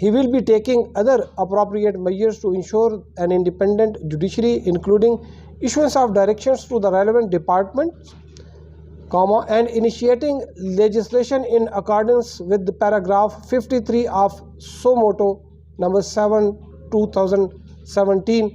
he will be taking other appropriate measures to ensure an independent judiciary including issuance of directions to the relevant departments, and initiating legislation in accordance with the paragraph 53 of SO Moto number 7 2017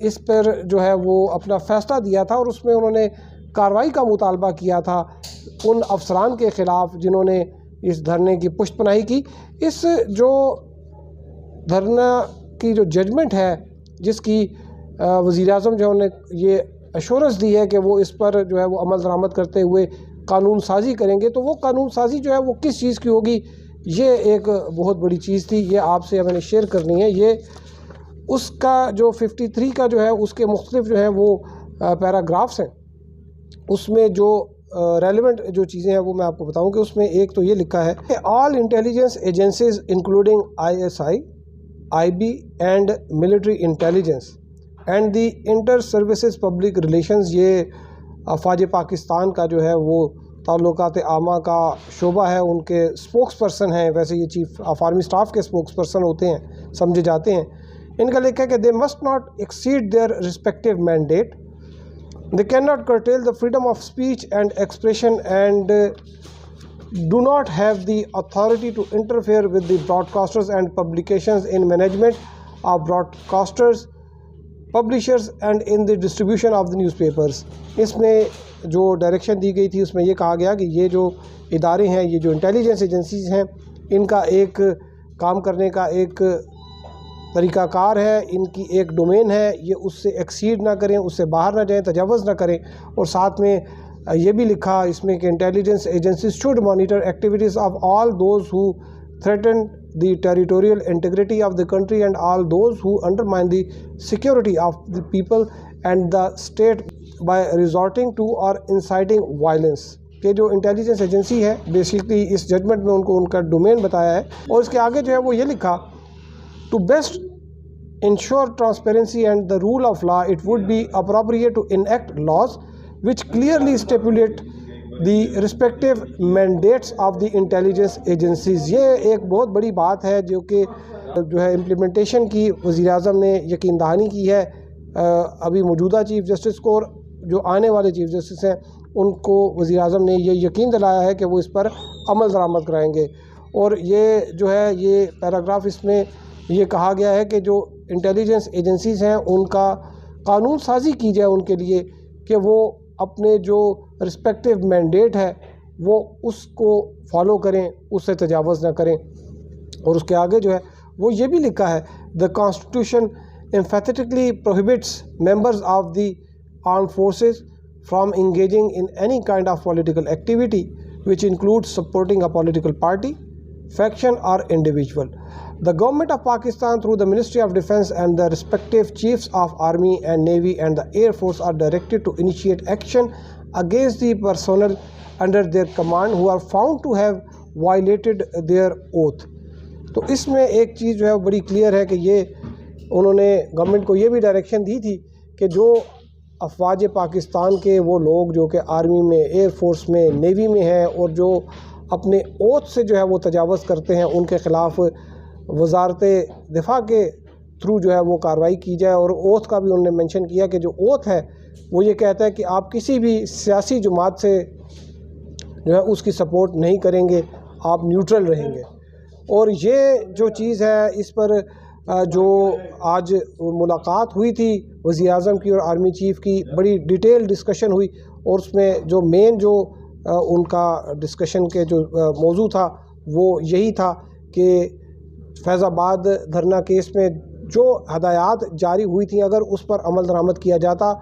اس پر جو ہے وہ اپنا فیصلہ دیا تھا، اور اس میں انہوں نے کارروائی کا مطالبہ کیا تھا ان افسران کے خلاف جنہوں نے اس دھرنے کی پشت پناہی کی۔ اس جو دھرنا کی جو ججمنٹ ہے، جس کی وزیر اعظم جو نے یہ ایشورنس دی ہے کہ وہ اس پر جو ہے وہ عمل درآمد کرتے ہوئے قانون سازی کریں گے، تو وہ قانون سازی جو ہے وہ کس چیز کی ہوگی، یہ ایک بہت بڑی چیز تھی، یہ آپ سے میں نے شیئر کرنی ہے۔ یہ اس کا جو 53 کا جو ہے اس کے مختلف جو ہیں وہ پیراگرافس ہیں، اس میں جو ریلیونٹ جو چیزیں ہیں وہ میں آپ کو بتاؤں کہ اس میں ایک تو یہ لکھا ہے کہ all intelligence agencies including ISI, IB and military intelligence and the inter services public relations, یہ افواج پاکستان کا جو ہے وہ تعلقات عامہ کا شعبہ ہے، ان کے اسپوکس پرسن ہیں، ویسے یہ چیف آف آرمی اسٹاف کے اسپوکس پرسن ہوتے ہیں، سمجھے جاتے ہیں۔ ان کا لکھا ہے کہ they must not exceed their respective mandate, they cannot curtail the freedom of speech and expression, and do not have the authority to interfere with the broadcasters and publications in management of broadcasters, publishers and in the distribution of the newspapers۔ اس میں جو direction دی گئی تھی اس میں یہ کہا گیا کہ یہ جو ادارے ہیں، یہ جو انٹیلیجنس ایجنسیز ہیں، ان کا ایک کام کرنے کا ایک طریقہ کار ہے، ان کی ایک ڈومین ہے، یہ اس سے ایکسیڈ نہ کریں، اس سے باہر نہ جائیں، تجاوز نہ کریں۔ اور ساتھ میں یہ بھی لکھا اس میں کہ intelligence agencies should monitor activities of all those who threaten the territorial integrity of the country and all those who undermine the security of the people and the state by resorting to or inciting violence. کہ جو intelligence agency ہے basically اس judgement میں ان کا domain بتایا ہے، اور اس کے آگے جو ہے وہ یہ لکھا To best ensure transparency and the rule of law, it would be appropriate to enact laws which clearly stipulate the respective mandates of the intelligence agencies۔ یہ ایک بہت بڑی بات ہے جو کہ جو ہے امپلیمنٹیشن کی وزیر اعظم نے یقین دہانی کی ہے ابھی موجودہ چیف جسٹس کو، اور جو آنے والے چیف جسٹس ہیں ان کو وزیر اعظم نے یہ یقین دلایا ہے کہ وہ اس پر عمل درآمد کرائیں گے۔ اور یہ جو ہے یہ پیراگراف اس میں یہ کہا گیا ہے کہ جو انٹیلیجنس ایجنسیز ہیں ان کا قانون سازی کی جائے ان کے لیے کہ وہ اپنے جو رسپیکٹیو مینڈیٹ ہے وہ اس کو فالو کریں، اس سے تجاوز نہ کریں۔ اور اس کے آگے جو ہے وہ یہ بھی لکھا ہے the constitution emphatically prohibits members of the armed forces from engaging in any kind of political activity which includes supporting a political party, faction or individual. The government of Pakistan through the Ministry of Defence and the respective chiefs of Army and Navy and the Air Force are directed to initiate action against the personnel under their command who are found to have violated their oath۔ تو اس میں ایک چیز جو ہے بڑی clear ہے کہ یہ انہوں نے گورنمنٹ کو یہ بھی ڈائریکشن دی تھی کہ جو افواج پاکستان کے وہ لوگ جو کہ آرمی میں، ایئر فورس میں، نیوی میں ہیں اور جو اپنے اوتھ سے جو ہے وہ تجاوز کرتے ہیں، ان کے خلاف وزارت دفاع کے تھرو جو ہے وہ کارروائی کی جائے۔ اور اوتھ کا بھی انہوں نے مینشن کیا کہ جو اوتھ ہے وہ یہ کہتا ہے کہ آپ کسی بھی سیاسی جماعت سے جو ہے اس کی سپورٹ نہیں کریں گے، آپ نیوٹرل رہیں گے۔ اور یہ جو چیز ہے اس پر جو آج ملاقات ہوئی تھی وزیر اعظم کی اور آرمی چیف کی، بڑی ڈیٹیل ڈسکشن ہوئی، اور اس میں جو مین جو ان کا ڈسکشن کے جو موضوع تھا وہ یہی تھا کہ فیض آباد دھرنا کیس میں جو ہدایات جاری ہوئی تھیں اگر اس پر عمل درآمد کیا جاتا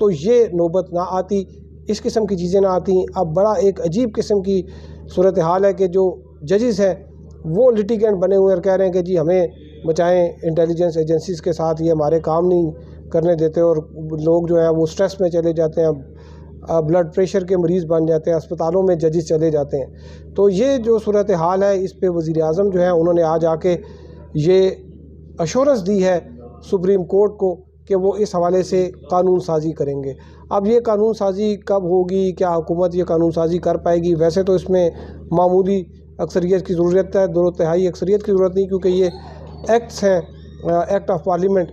تو یہ نوبت نہ آتی، اس قسم کی چیزیں نہ آتی۔ اب بڑا ایک عجیب قسم کی صورتحال ہے کہ جو ججز ہیں وہ لٹیگنٹ بنے ہوئے اور کہہ رہے ہیں کہ جی ہمیں بچائیں، انٹیلیجنس ایجنسیز کے ساتھ یہ ہمارے کام نہیں کرنے دیتے، اور لوگ جو ہیں وہ سٹریس میں چلے جاتے ہیں، بلڈ پریشر کے مریض بن جاتے ہیں، اسپتالوں میں ججز چلے جاتے ہیں۔ تو یہ جو صورتحال ہے اس پہ وزیر اعظم جو ہیں انہوں نے آج آ کے یہ ایشورنس دی ہے سپریم کورٹ کو کہ وہ اس حوالے سے قانون سازی کریں گے۔ اب یہ قانون سازی کب ہوگی، کیا حکومت یہ قانون سازی کر پائے گی؟ ویسے تو اس میں معمولی اکثریت کی ضرورت ہے، 2/3 اکثریت کی ضرورت نہیں، کیونکہ یہ ایکٹس ہیں، ایکٹ آف پارلیمنٹ،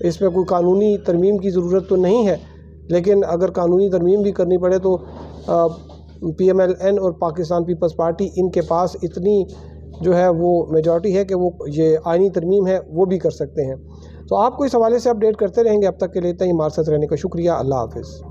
اس میں کوئی قانونی ترمیم کی ضرورت تو نہیں ہے۔ لیکن اگر قانونی ترمیم بھی کرنی پڑے تو PMLN اور پاکستان پیپلز پارٹی ان کے پاس اتنی جو ہے وہ میجورٹی ہے کہ وہ یہ آئینی ترمیم ہے وہ بھی کر سکتے ہیں۔ تو آپ کو اس حوالے سے اپڈیٹ کرتے رہیں گے، اب تک کے لیے اتنا ہی، ہمارے ساتھ رہنے کا شکریہ، اللہ حافظ۔